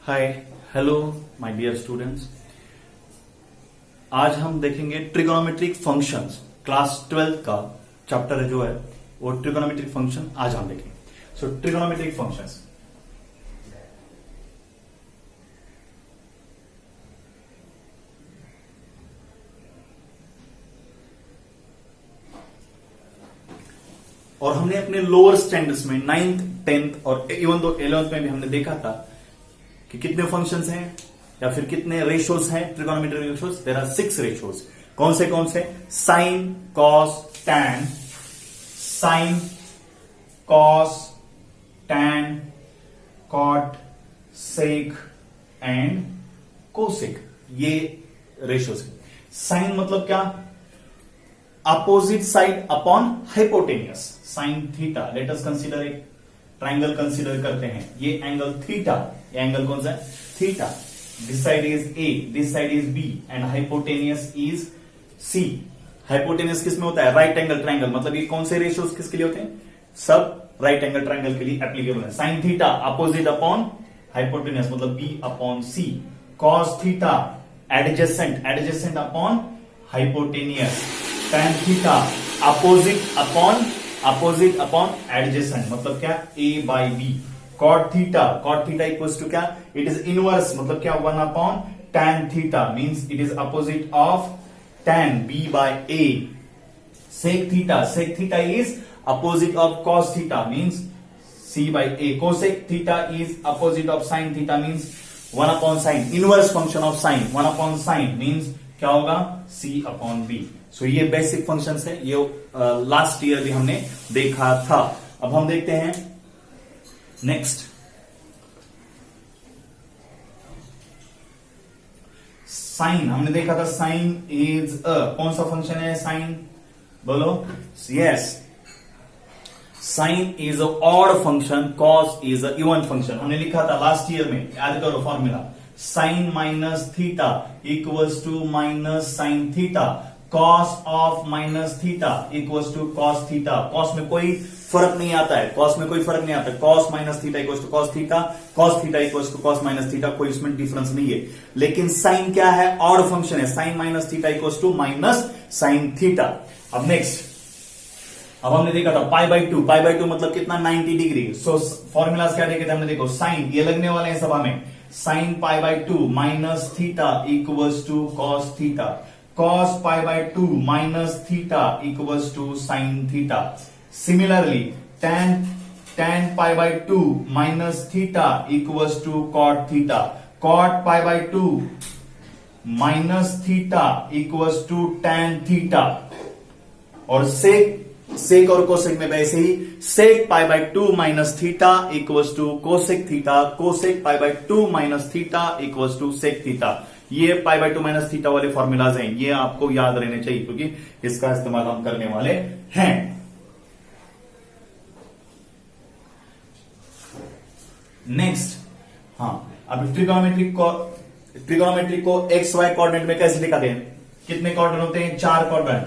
Hi hello my dear students. आज हम देखेंगे ट्रिगोनोमेट्रिक फंक्शंस। क्लास 12 का चैप्टर जो है वो ट्रिगोनोमेट्रिक फंक्शन आज हम देखेंगे। सो ट्रिगोनोमेट्रिक फंक्शंस, और हमने अपने लोअर स्टैंडर्ड्स में 9th 10th और इवन दो 11th में भी हमने देखा था कि कितने फंक्शंस हैं या फिर कितने रेशियोज हैं trigonometric ratios. There are 6 ratios. कौन से sine, cos, tan, sine, cos, tan, cot, sec and cosec, ये रेशियोज है। साइन मतलब क्या? Opposite side upon hypotenuse. Sine theta, let us consider एक ट्राइंगल कंसीडर करते हैं। ये एंगल थीटा, ये एंगल कौन सा है? Theta. This side is A, this side is B and hypotenuse is C. Hypotenuse किस में होता है? Right angle triangle. मतलब ये कौन से रेशियोज किसके लिए होते हैं? सब राइट एंगल ट्राइंगल के लिए एप्लीकेबल है। Sine theta opposite upon hypotenuse मतलब b upon c. Cos theta adjacent, adjacent upon hypotenuse. Tan theta opposite upon adjacent मतलब क्या? A by b. Cot theta equals to क्या? इट इज इनवर्स मतलब क्या? 1 upon tan theta means it is opposite of tan b by a. Sec theta is opposite of cos theta means c by a. Cosec theta is opposite of sine theta means 1 upon sine. Inverse function of sine 1 upon sine means क्या होगा? सी upon B. सो ये basic functions है, ये last year भी हमने देखा था। अब हम देखते हैं नेक्स्ट साइन। हमने देखा था साइन इज कौन सा फंक्शन है? साइन बोलो। Yes, sine is a odd function, cos is a even function. हमने लिखा था लास्ट ईयर में, याद करो formula. Sine minus theta equals to minus sine theta. Cos of minus theta equals to cos theta. Cos में कोई फर्क नहीं आता है, कॉस में कोई फर्क नहीं आता है। Cos minus theta equals to cos theta, cos theta equals to cos minus theta, कोई इसमें डिफरेंस नहीं है। लेकिन साइन क्या है? ऑड फंक्शन है। Sine minus theta equals to minus sine theta. अब नेक्स्ट, अब हमने देखा था पाई बाई टू मतलब कितना? 90 डिग्री। सो फॉर्मूलाज क्या देखे थे हमने? देखो साइन ये लगने वाले हैं सभा में। Sine pi by two minus theta equals to cos theta. cos pi by 2 minus theta equals to sin theta. Similarly, tan pi by 2 minus theta equals to cot theta. Cot pi by 2 minus theta equals to tan theta. और sec और cosec में वैसे ही sec pi by 2 minus theta equals to cosec theta. Cosec pi by 2 minus theta equals to sec theta. ये pi by 2 minus theta वाले formulas हैं, ये आपको याद रहने चाहिए क्योंकि इसका इस्तेमाल हम करने वाले हैं। नेक्स्ट, हाँ, अब ट्रिगोनोमेट्रिक को एक्स वाई कोऑर्डिनेट में कैसे दिखाते हैं? कितने कोऑर्डिनेट होते हैं? 4 कोऑर्डिनेट।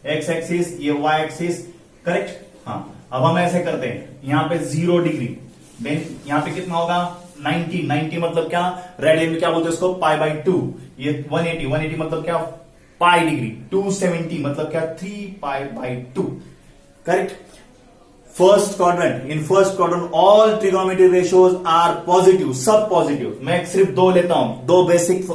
एक्स एक्सिस, ये वाई एक्सिस, करेक्ट। हाँ, अब हम ऐसे करते हैं, यहां पे 0 डिग्री, देन यहां पे कितना होगा? 90 मतलब क्या? रेडियन में क्या बोलते हैं इसको? पाई बाई 2। ये 180 मतलब क्या? Pi degree. 270 मतलब क्या? 3 pi by 2, correct. First quadrant, in first quadrant all trigonometric ratios are positive, सब पॉजिटिव। मैं सिर्फ 2 लेता हूं, दो बेसिक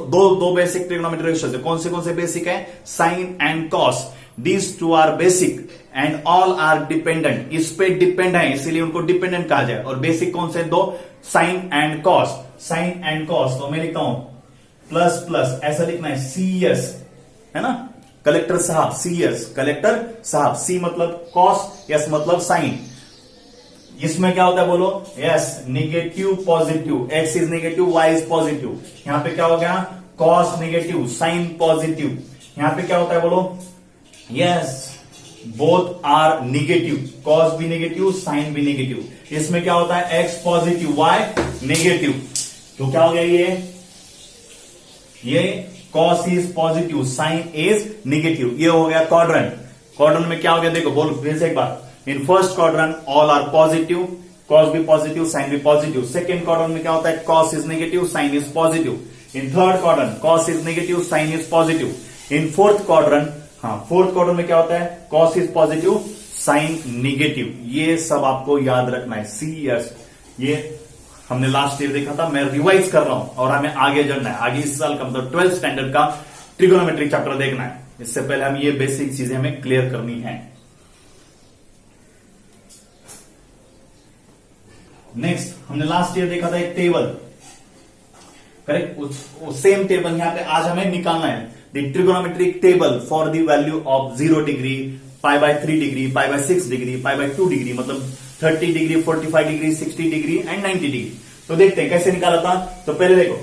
ट्रिगोनोमेट्रिक रेशियोज है। कौन से बेसिक है? Sine and cos. These two are basic and all are dependent. इस पे डिपेंड है इसीलिए उनको डिपेंडेंट कहा जाए। और बेसिक कौन से? 2, sine and cos. Sine and cos तो मैं लिखता हूं प्लस प्लस, ऐसा लिखना है CS, है ना? कलेक्टर साहब, CS कलेक्टर साहब। C मतलब कॉस, S मतलब साइन। इसमें क्या होता है बोलो? Yes, negative positive. X is negative, Y is positive. यहां पे क्या हो गया? Cos negative, sine positive. यहां पे क्या होता है बोलो? Yes, both are negative. Cos भी नेगेटिव, साइन भी नेगेटिव। इसमें क्या होता है? X positive, Y negative. तो क्या हो गया? ये cos is positive, sine is negative. ये हो गया क्वाड्रेंट। क्वाड्रेंट में क्या हो गया? देखो बोलो फिर से एक बार। In first quadrant all are positive, cos भी पॉजिटिव, साइन भी पॉजिटिव। सेकेंड क्वाड्रेंट में क्या होता है, cos is negative, sine is positive. In third quadrant cos is negative, sine is positive. In fourth quadrant, fourth quadrant में क्या होता है, cos is positive, sine negative. ये सब आपको याद रखना है। CS ये हमने लास्ट ईयर देखा था, मैं रिवाइज कर रहा हूं और हमें आगे जाना है। आगे इस साल का मतलब 12th स्टैंडर्ड का ट्रिगोनोमेट्री चैप्टर देखना है। इससे पहले हम ये बेसिक चीजें हमें क्लियर करनी है। नेक्स्ट हमने लास्ट ईयर देखा था एक टेबल, करेक्ट। सेम टेबल यहां पे आज हमें निकालना है। The trigonometric table for the value of 0 degree, pi by 3 degree, pi by 6 degree, pi by 2 degree, मतलब 30 degree, 45 degree, 60 degree and 90 degree. तो देखते हैं कैसे निकाला था। तो पहले देखो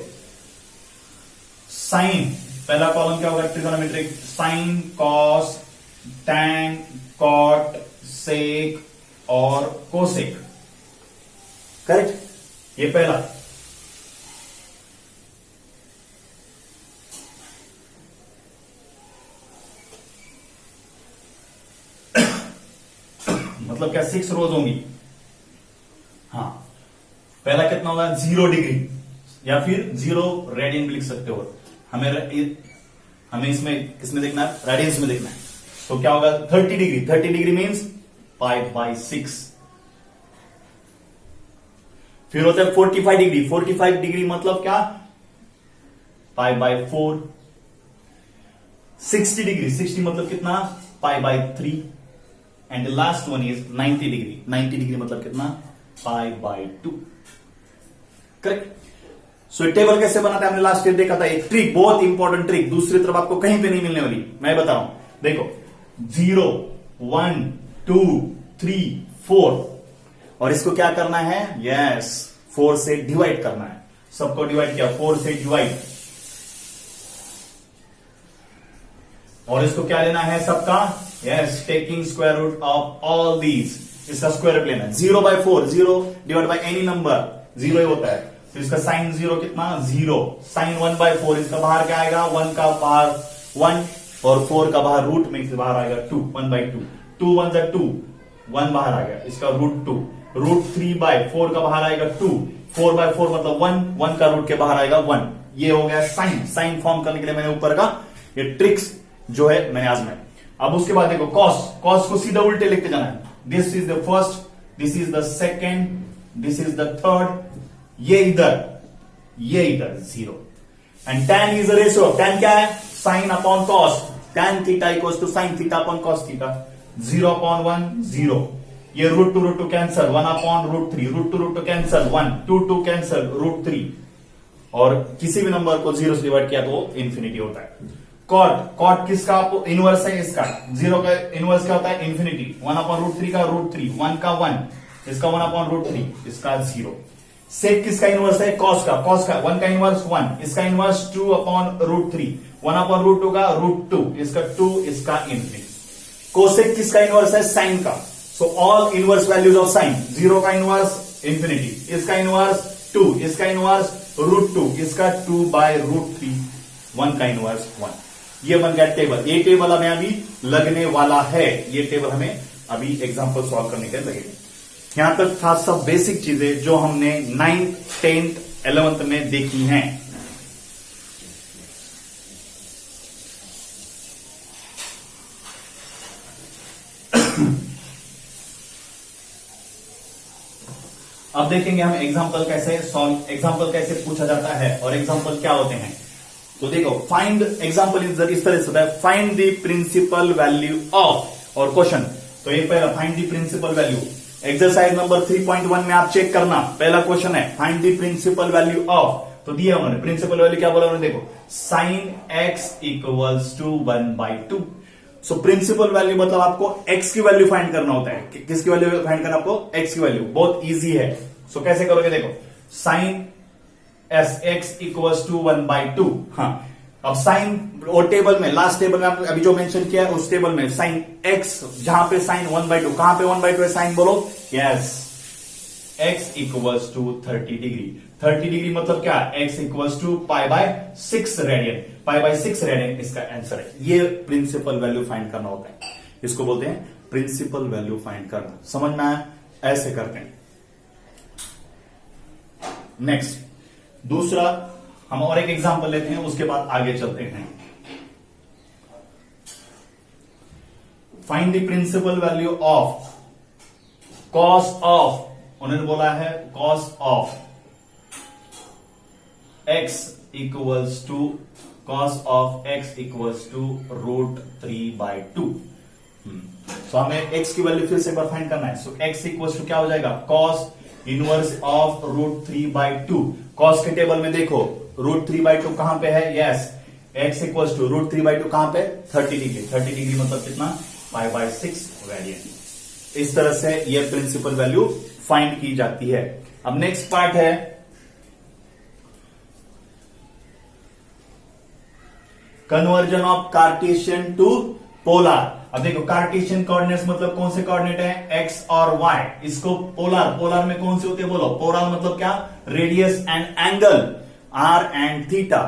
साइन, पहला कॉलम क्या होगा trigonometric, sine, cos, tan, cot, sec और कोसेक, करेक्ट। ये पहला। मतलब क्या 6 रोज होंगी। हाँ, पहला कितना होगा 0 डिग्री या फिर 0 रेडियन भी लिख सकते हो। हमें इसमें किसमें देखना है, रेडियंस में देखना है। तो क्या होगा 30 degree, 30 degree means pi by 6। फिर होता है 45 डिग्री, 45 डिग्री मतलब क्या, पाई बाय 4। 60 डिग्री, 60 मतलब कितना, pi by 3। And the last one is 90 degree, 90 degree मतलब कितना, pi by 2, correct. So table कैसे बनाते हैं हमने लास्ट ईयर देखा था। एक ट्रिक, बहुत इंपॉर्टेंट ट्रिक, दूसरी तरफ आपको कहीं पे नहीं मिलने वाली, मैं बता रहा हूं। देखो 0 1 2 3 4 और इसको क्या करना है, यस 4 से डिवाइड करना है। सबको डिवाइड किया, 4 से डिवाइड, और इसको क्या लेना है सबका, yes taking square root of all these, इसका स्क्वायर रूट लेना है। 0 by 4, 0 divide by any number 0 ही होता है। तो इसका साइन 0 कितना, 0। साइन 1 बाय 4, इसका बाहर क्या आएगा, 1 का बाहर 1 और 4 का बाहर रूट में से बाहर आएगा 2, 1 बाय 2, 2 1 जा 2, 1 बाहर आ गया, इसका रूट 2। रूट 3 बाय 4 का बाहर आएगा 2, 4 बाय 4 मतलब 1, 1 का रूट के बाहर आएगा 1। ये हो गया साइन। साइन फॉर्म करने के लिए मैंने ऊपर का ये ट्रिक्स जो है मैंने आजमाया। अब उसके बाद देखो कॉस, कॉस को सीधा उल्टे लिखते जाना है। This is the first, this is the second, this is the third, ये इधर 0। And tan is the ratio, tan क्या है, sine upon cos, tan theta equals to sine theta upon cos theta. 0 upon 1 0, ये root two cancel, 1 upon root 3, root two cancel 1, 2 cancel root 3, और किसी भी number को 0 से डिवाइड किया तो इंफिनिटी होता है। कॉट, कॉट किसका इनवर्स है, इसका 0 का इनवर्स क्या होता है, इंफिनिटी। 1 अपॉन रूट 3 का रूट 3, 1 का 1, इसका 1 अपॉन रूट 3, इसका 0। सेक किसका इनवर्स है, कॉस का, कॉस का 1 का इनवर्स 1, इसका inverse 2 upon root 3, 1 upon root 2 का रूट 2, इसका 2, इसका इंफिनिटी। कोसेक किसका इनवर्स है, साइन का। So all inverse values of sine, 0 का इनवर्स इंफिनिटी, इसका इनवर्स 2, इसका इनवर्स रूट 2, इसका 2 बाय रूट 3, 1 का इनवर्स 1। ये बन गया टेबल। ये टेबल हमें अभी लगने वाला है, ये टेबल हमें अभी एग्जांपल सॉल्व करने के लिए लगेगा। यहां तक था सब बेसिक चीजें जो हमने 9th 10th 11th में देखी हैं। अब देखेंगे हम एग्जांपल कैसे सॉल्व, एग्जांपल कैसे पूछा जाता है और एग्जांपल क्या होते हैं। तो देखो फाइंड, एग्जांपल इस तरह से होता है, find the principal value of, और क्वेश्चन। तो ये पहला find the principal value, exercise number 3.1 में आप चेक करना, पहला क्वेश्चन है find the principal value of. तो दिया उन्होंने प्रिंसिपल वैल्यू, क्या बोला उन्होंने, देखो sine x equals to 1/2। So principal value मतलब आपको x की वैल्यू फाइंड करना होता है। किसकी वैल्यू फाइंड करना, आपको x की वैल्यू। बहुत इजी है। सो कैसे करोगे, देखो साइन x इक्वल्स टू 1/2। हाँ, अब साइन और टेबल में, लास्ट टेबल में अभी जो मेंशन किया है उस टेबल में साइन x, जहां पे साइन 1/2, कहां पे 1/2 है साइन, बोलो yes, x equals to 30 degree. 30 degree मतलब क्या, x equals to pi by 6 radian, pi by 6 radian इसका आंसर है। ये प्रिंसिपल वैल्यू फाइंड करना होता है, इसको बोलते हैं प्रिंसिपल वैल्यू फाइंड करना। समझ में आया, ऐसे करते हैं। नेक्स्ट दूसरा हम और एक एग्जांपल लेते हैं, उसके बाद आगे चलते हैं। Find the principal value of cos of, उन्होंने बोला है cos of x equals to cos of x equals to √3/2। So हमें x की वैल्यू फिर से एक बार फाइंड करना है। सो x इक्वल्स टू क्या हो जाएगा, कॉस इनवर्स ऑफ √3/2। कॉस के टेबल में देखो √3/2 कहां पे है, यस x इक्वल्स टू √3/2 कहां पे, 30 डिग्री। 30 डिग्री मतलब कितना, π/6 रेडियन। इस तरह से यह प्रिंसिपल वैल्यू फाइंड की जाती है। अब नेक्स्ट पार्ट है conversion of Cartesian to polar. अब देखो कार्टेशियन कोऑर्डिनेट्स मतलब कौन से कोऑर्डिनेट है, x और y। इसको पोलर, पोलर में कौन से होते हैं बोलो, पोलर मतलब क्या, radius and angle r and theta.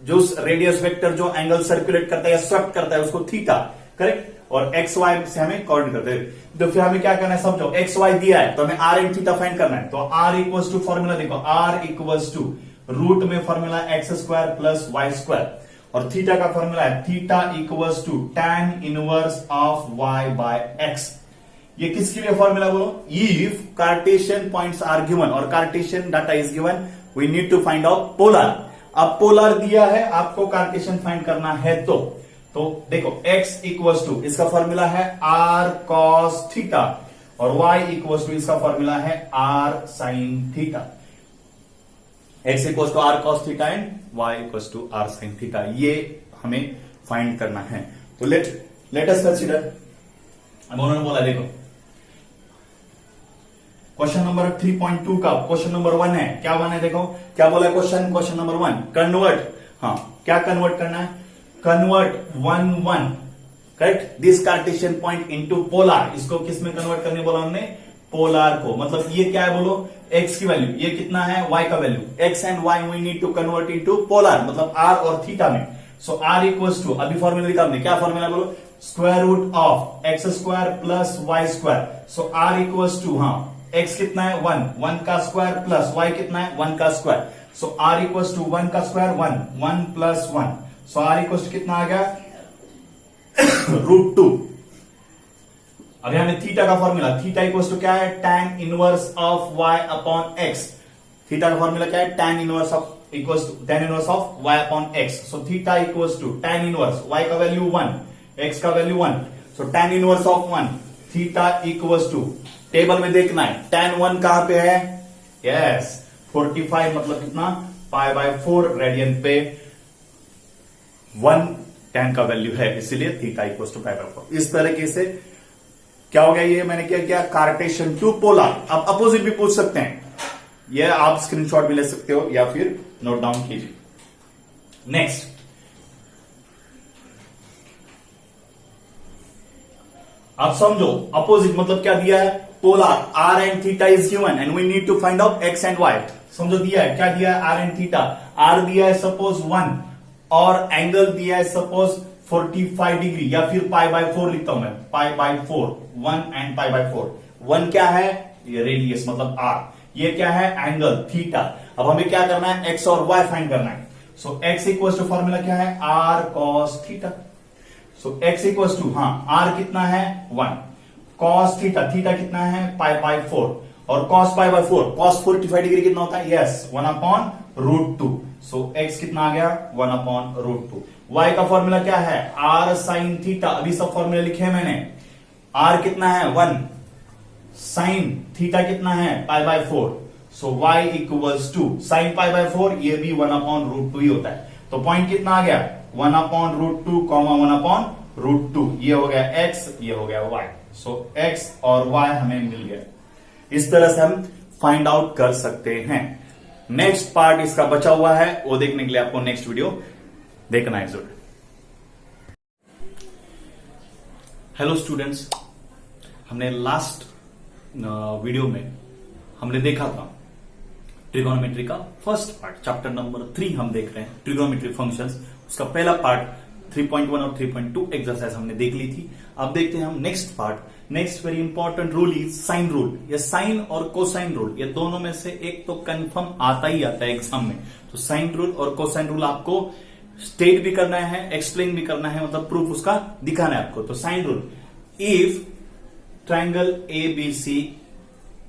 जो रेडियस वेक्टर जो एंगल सर्कुलेट करता है या स्वेप्ट करता है उसको थीटा, करेक्ट। और एक्स वाई से हमें कोऑर्डिनेट करते हैं। तो फिर हमें क्या करना है, समझो एक्स वाई दिया है तो हमें आर एंड थीटा फाइंड करना है। तो आर इक्वल्स टू फॉर्मूला देखो, आर इक्वल्स टू रूट में फॉर्मूला x² प्लस y², और थीटा का फॉर्मूला है theta equals to tan inverse of y/x। ये किसके लिए फॉर्मूला बोलो, if Cartesian points are given और Cartesian data is given we need to find out polar. अब पोलर दिया है, आपको कार्टेशियन फाइंड करना है तो देखो x इक्वल्स टू इसका फॉर्मूला है r cos थीटा और y इक्वल्स टू इसका फॉर्मूला है r sin theta. x equals to r cos theta and y equals to r sin theta, ये हमें फाइंड करना है। तो लेट अस कंसीडर। अब उन्होंने बोला देखो क्वेश्चन नंबर 3.2 का क्वेश्चन नंबर 1 है, क्या 1 है देखो, क्या बोला क्वेश्चन नंबर 1, कन्वर्ट, हाँ क्या कन्वर्ट करना है, convert 1 correct this Cartesian point into polar. इसको किस में कन्वर्ट करने बोला हमने, पोलर को। मतलब ये क्या है बोलो, x की वैल्यू, ये कितना है y का value, x and y we need to convert into polar, मतलब r और थीटा में। सो r इक्वल्स टू, अभी फॉर्मूला निकाल हमने, क्या फॉर्मूला बोलो, square root of x² plus y²। So r equals to, हाँ x कितना है 1 का स्क्वायर प्लस y कितना है 1 का square. So r equals to 1 का square 1 plus 1। So r equals to कितना आ गया √2। अभी हमें थीटा का फॉर्मूला, थीटा इक्वल्स टू क्या है, tan inverse of y upon x। Theta का फॉर्मूला क्या है, tan inverse of y upon x। So theta equals to tan inverse, y का वैल्यू 1, x का value 1, so tan inverse of 1, theta equals to, table में देखना है tan 1 कहां पे है, यस 45 मतलब कितना, π/4 रेडियन पे 1 tan का वैल्यू है, इसीलिए थीटा इक्वल्स टू π/4। इस तरीके से क्या हो गया, ये मैंने क्या किया, कार्टेशियन टू पोलर। अब अपोजिट भी पूछ सकते हैं, ये आप स्क्रीनशॉट भी ले सकते हो या फिर नोट डाउन कीजिए। नेक्स्ट आप समझो अपोजिट मतलब क्या दिया है, polar r and theta is given and we need to find out x and y। समझो दिया है, क्या दिया है, r एंड थीटा, r दिया है सपोज 1 और एंगल दिया है सपोज 45 डिग्री या फिर π/4 लिखता हूं मैं, π/4, 1 एंड π/4। 1 क्या है, ये रेडियस मतलब r, ये क्या है एंगल थीटा। अब हमें क्या करना है, x और y फाइंड करना है। So x equals to formula क्या है, r cos theta. So x equals to, हाँ r कितना है 1, cos थीटा, थीटा कितना है π/4 और cos π/4, cos 45 डिग्री कितना होता है, यस 1/√2। सो x कितना आ गया 1/√2। y का फॉर्मूला क्या है, r sin थीटा, अभी सब फॉर्मूला लिखे हैं मैंने। r कितना है 1, sin थीटा कितना है π/4। सो y इक्वल्स टू sin π/4, ये भी 1/√2 ही होता है। तो पॉइंट कितना आ गया 1/√2, 1/√2, ये हो गया x, ये हो गया y। सो x और y हमें मिल गया। इस तरह से हम फाइंड आउट कर सकते हैं। नेक्स्ट पार्ट इसका बचा हुआ है, वो देखने के लिए आपको नेक्स्ट वीडियो देखना है जरूर। हेलो स्टूडेंट्स, हमने लास्ट वीडियो में हमने देखा था ट्रिगोनोमेट्री का फर्स्ट पार्ट, चैप्टर नंबर 3 हम देख रहे हैं, ट्रिगोनोमेट्री फंक्शंस। उसका पहला पार्ट 3.1 और 3.2 एक्सरसाइज हमने देख ली थी। अब देखते हैं हम next part next very important rule is sine rule. ये साइन और कोसाइन रूल, ये दोनों में से एक तो कंफर्म आता ही आता है एग्जाम में। तो साइन रूल और कोसाइन रूल आपको स्टेट भी करना है, एक्सप्लेन भी करना है, मतलब प्रूफ उसका दिखाना है आपको। तो sine rule, if triangle ABC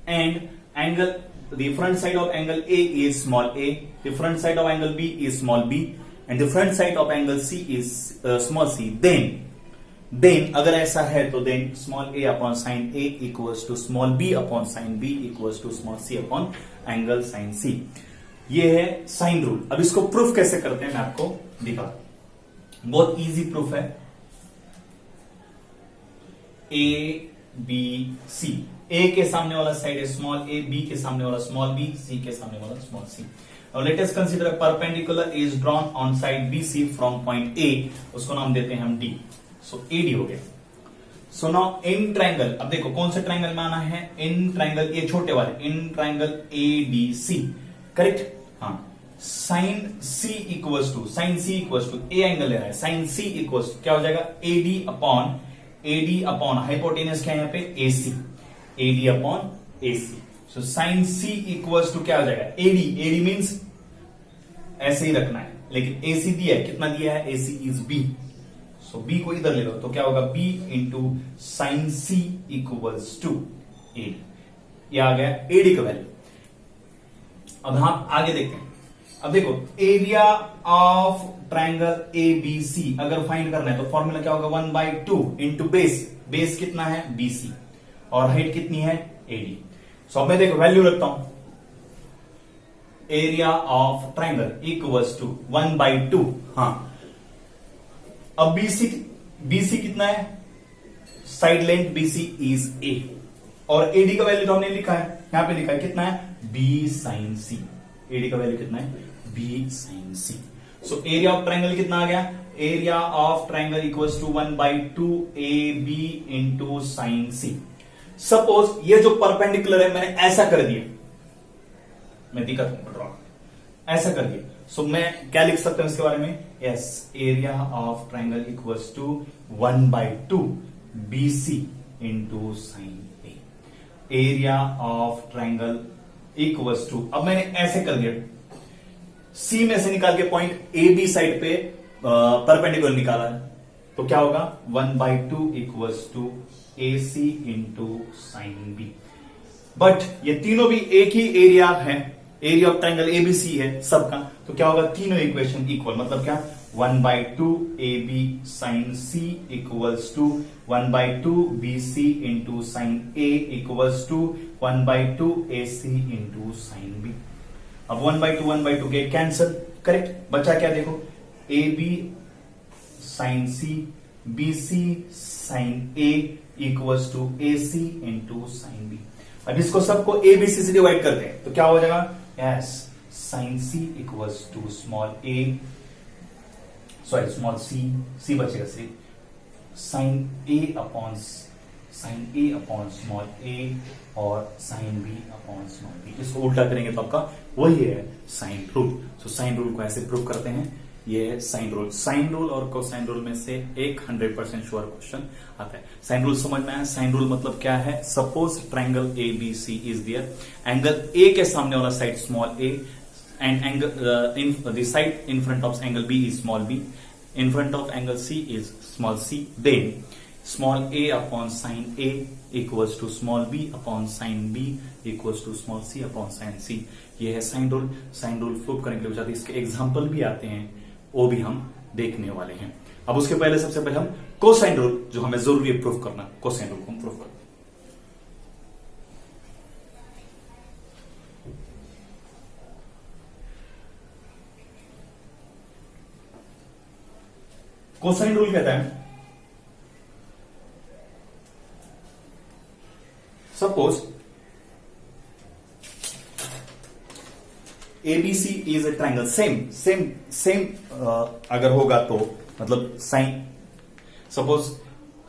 and angle the front side of angle A is small a, the front side of angle B is small b, and the front side of angle C is small c, then अगर ऐसा है तो then small a upon sin A equals to small b upon sin B equals to small c upon angle sin C। ये है sine rule. अब इसको proof कैसे करते हैं मैं आपको दिखा, बहुत इजी प्रूफ है। A B C, ए के सामने वाला साइड है स्मॉल ए, बी के सामने वाला स्मॉल बी, सी के सामने वाला स्मॉल सी। और late us consider a perpendicular is drawn on side BC from point A, उसको नाम देते हैं हम डी। सो एडी हो गया। सो नाउ इन ट्रायंगल, अब देखो कौन से ट्रायंगल में आना है, इन ट्रायंगल, ये छोटे वाले, इन ट्रायंगल एडीसी, करेक्ट। हाँ, sine C equals to, sine C equals to, a angle ले रहा है, साइन सी इक्वल्स टू क्या हो जाएगा, एडी अपॉन हाइपोटेनस क्या है यहाँ पे, AC, AD upon AC। So sine C equals to क्या हो जाएगा, AD मीन्स ऐसे ही रखना है, लेकिन AC दिया है, कितना दिया है, AC इज B। सो B को इधर ले लो तो क्या होगा, B into sine C equals to AD। ये आ गया AD का वैल्यू। अब हम आगे देखते हैं। अब देखो एरिया ऑफ ट्रायंगल ABC अगर फाइंड करना है तो फॉर्मूला क्या होगा, 1/2 इंटू बेस कितना है, BC, और हाइट कितनी है, AD। सो अब मैं देखो वैल्यू रखता हूं, area of triangle equals to 1/2। हाँ, अब BC कितना है, side length BC is A, और AD का वैल्यू तो हमने लिखा है, यहां पे लिखा है कितना है, B sin C। AD का वैल्यू कितना है, B sin C। So area of triangle कितना आ गया, area of triangle equals to 1/2 AB into sine C। Suppose ये जो परपेंडिकुलर है मैंने ऐसा कर दिया, मैं दिखाता हूं ड्रॉ, ऐसा कर दिया। सो मैं क्या लिख सकता हूं इसके बारे में, yes, area of triangle equals to 1/2 BC into sine A। Area of triangle equals to, अब मैंने ऐसे कर दिया, सी में से निकाल के पॉइंट ए बी साइड पे परपेंडिकुलर निकाला है, तो क्या होगा, 1/2 equals to AC into sine B. But ये तीनों भी एक ही एरिया है, एरिया ऑफ ट्रायंगल ABC है सबका, तो क्या होगा, तीनों इक्वेशन इक्वल, मतलब क्या, 1/2 AB sine C equals to 1/2 BC into sine A equals to 1/2 AC into sine B। अब 1/2 के कैंसिल, करेक्ट, बचा क्या देखो, AB sine C, BC sine A equals to AC into sine B। अब इसको सबको ABC से डिवाइड करते हैं तो क्या हो जाएगा, yes, sine C equals to small C बचेगा, sine A upon small a और sine B upon small b। इसको उल्टा करेंगे तो आपका वही है sine rule. So sine rule को ऐसे प्रूव करते हैं, ये साइन रूल और कोसाइन रूल में से एक 100% श्योर क्वेश्चन आता है। साइन रूल समझ में आया, साइन रूल मतलब क्या है, suppose triangle ABC is there, angle A के सामने वाला side small a and angle the side in front of angle B is small b, in front of angle C is small c, then small a upon sin A equals to small b upon sin B equals to small c upon sin C। ये है sine rule. Sine rule prove करने के लिए इसके example भी आते हैं, वो भी हम देखने वाले हैं। अब उसके पहले सबसे पहले हम कोसाइन रूल, जो हमें जरूरी है प्रूव करना, कोसाइन रूल को हम प्रूव करते हैं। कोसाइन रूल कहता है, suppose ABC is a triangle, same अगर होगा तो मतलब sine, suppose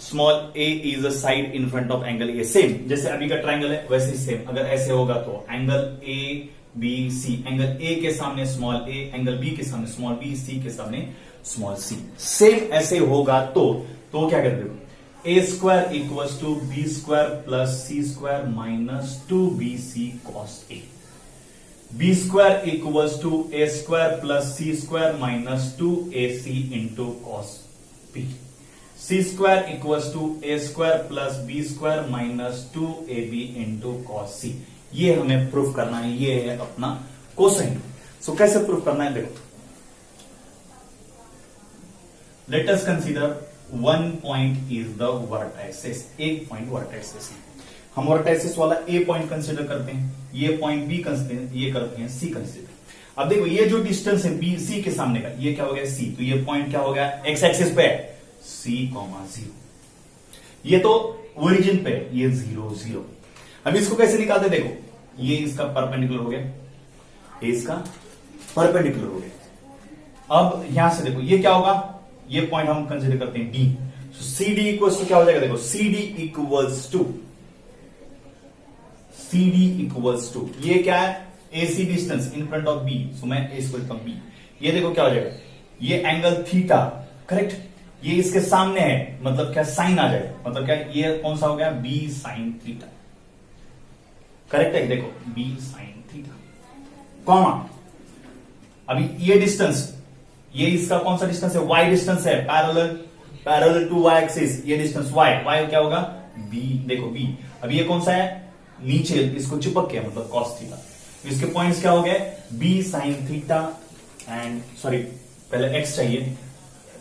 small a is a side in front of angle A, same जैसे अभी का ट्रायंगल है वैसे ही सेम, अगर ऐसे होगा तो एंगल ABC, एंगल A के सामने स्मॉल a, एंगल B के सामने स्मॉल b, C के सामने स्मॉल c, सेम ऐसे होगा तो क्या करते हो, a square equals to b square plus c square minus 2bc cos a. B square equals to a square plus c square minus 2ac into cos b. C square equals to a square plus b square minus 2ab into cos c. ये हमें proof करना है, ये है अपना cosine. सो कैसे proof करना है देखो, late us consider one point is the vertices. एक पॉइंट वर्टाइसिस है, हम वर्टाइसिस वाला ए पॉइंट कंसीडर करते हैं, ये पॉइंट बी कंसीडर, ये करते हैं सी कंसीडर। अब देखो ये जो डिस्टेंस है बी सी के सामने का, ये क्या हो गया सी, तो ये पॉइंट क्या हो गया एक्स एक्सिस पे सी कॉमा 0। ये तो ओरिजिन पे, ये 0 0। अब इसको कैसे निकालते देखो, ये इसका परपेंडिकुलर हो गया, ये इसका परपेंडिकुलर हो गया। अब यहां से देखो ये क्या होगा, ये पॉइंट हम कंसीडर करते हैं d. So c d equals to क्या हो जाएगा देखो, c d equals to, c d equals to, ये क्या है AC distance in front of b, so मैं इसको लिखता हूं बी। ये देखो क्या हो जाएगा, ये एंगल थीटा, करेक्ट, ये इसके सामने है, मतलब क्या साइन आ जाएगा, मतलब क्या ये कौन सा हो गया बी साइन थीटा, करेक्ट है, देखो बी साइन थीटा कॉमा। अभी ये डिस्टेंस, ये इसका कौन सा डिस्टेंस है, y डिस्टेंस है, पैरेलल टू y एक्सिस, ये डिस्टेंस y क्या होगा b, देखो b। अब ये कौन सा है नीचे, इसको चिपक के मतलब cos थीटा। इसके पॉइंट्स क्या हो गए b sin theta and sorry पहले x चाहिए,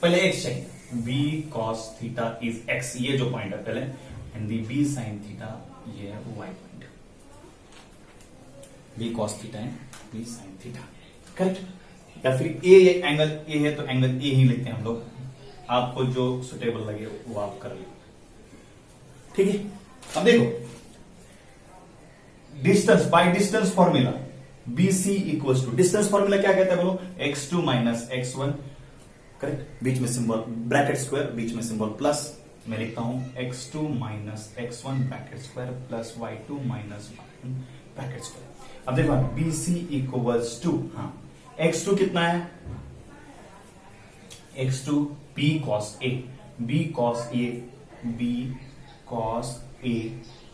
पहले x चाहिए, b cos theta is x, ये जो पॉइंट है पहले, and the b sin theta ये है y point, b cos theta and b sin theta, correct. या फिर ए एंगल ए है तो एंगल ए ही लिखते हैं हम लोग, आपको जो सुटेबल लगे वो आप कर लो, ठीक है। अब देखो distance, by distance formula BC equals to, distance formula क्या कहता है बोलो, x2 माइनस x1, करेक्ट, बीच में सिंबल ब्रैकेट स्क्वायर, बीच में सिंबल प्लस, मैं लिखता हूं x2 minus x1 bracket square plus y2 minus y1 bracket square. अब देखो BC इक्वल्स टू, हाँ x2 कितना है, x2 b cos a, b cos a, b cos a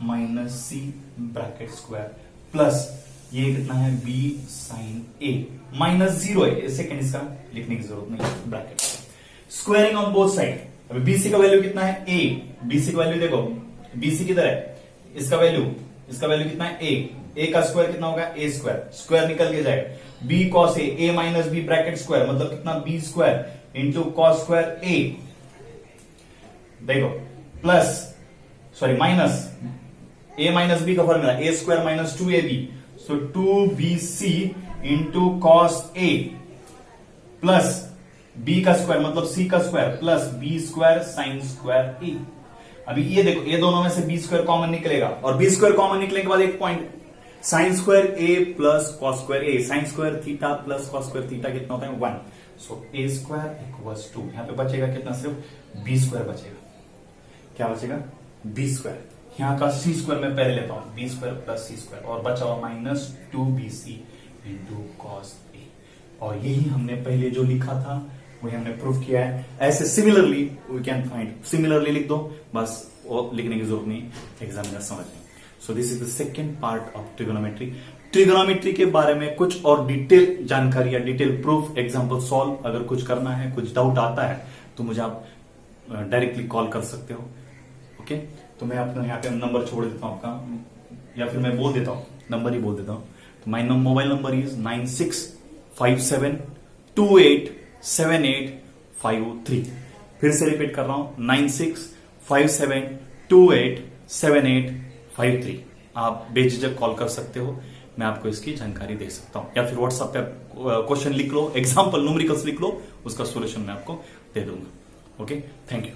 minus C bracket square plus ये कितना है b sin a माइनस 0 है, second इसका लिखने की जरूरत नहीं, bracket squaring on both side. अभी bc का वैल्यू कितना है a, bc का वैल्यू देखो, bc किधर है, इसका वैल्यू कितना है a का स्क्वायर कितना होगा a स्क्वायर, स्क्वायर निकल के जाएगा b cos a minus b bracket square मतलब कितना b square into cos square a, देखो plus sorry minus a minus b का formula a square minus 2ab, so 2bc into cos a plus b का square मतलब c का square plus b square sine square a। अभी ये देखो ये दोनों में से b स्क्वायर कॉमन निकलेगा, और b स्क्वायर कॉमन निकलने के बाद एक point sign square a plus cos square a, sine square theta plus cos square theta कितना होता है 1, सो a स्क्वायर इक्वल्स टू, यहां पे बचेगा कितना, सिर्फ b स्क्वायर बचेगा, क्या बचेगा b स्क्वायर, यहां का सी स्क्वायर मैं पहले लेता हूं, B square plus c square, और बचा हुआ minus 2bc into cos A, और यही हमने पहले जो लिखा था वही हमने प्रूफ किया है। ऐसे similarly we can find, similarly लिख दो बस, वो लिखने की जरूरत नहीं, एग्जामिनर समझ लें। So this is the second part of trigonometry. Trigonometry के बारे में कुछ और डिटेल जानकारी या डिटेल प्रूफ, एग्जाम्पल सॉल्व अगर कुछ करना है, कुछ डाउट आता है तो मुझे आप डायरेक्टली कॉल कर सकते हो, ओके। तो मैं अपना यहाँ पे नंबर छोड़ देता हूँ आपका, या फिर मैं बोल देता हूँ, नंबर ही बोल देता हूँ। तो माई मोबाइल नंबर इज 9657287853। फिर से रिपीट कर रहा हूं 9657287853। आप बेझिझक कॉल कर सकते हो, मैं आपको इसकी जानकारी दे सकता हूं, या फिर व्हाट्सएप पे क्वेश्चन लिख लो, एग्जाम्पल न्यूमेरिकल्स लिख लो, उसका सोल्यूशन मैं आपको दे दूंगा, ओके। Thank you.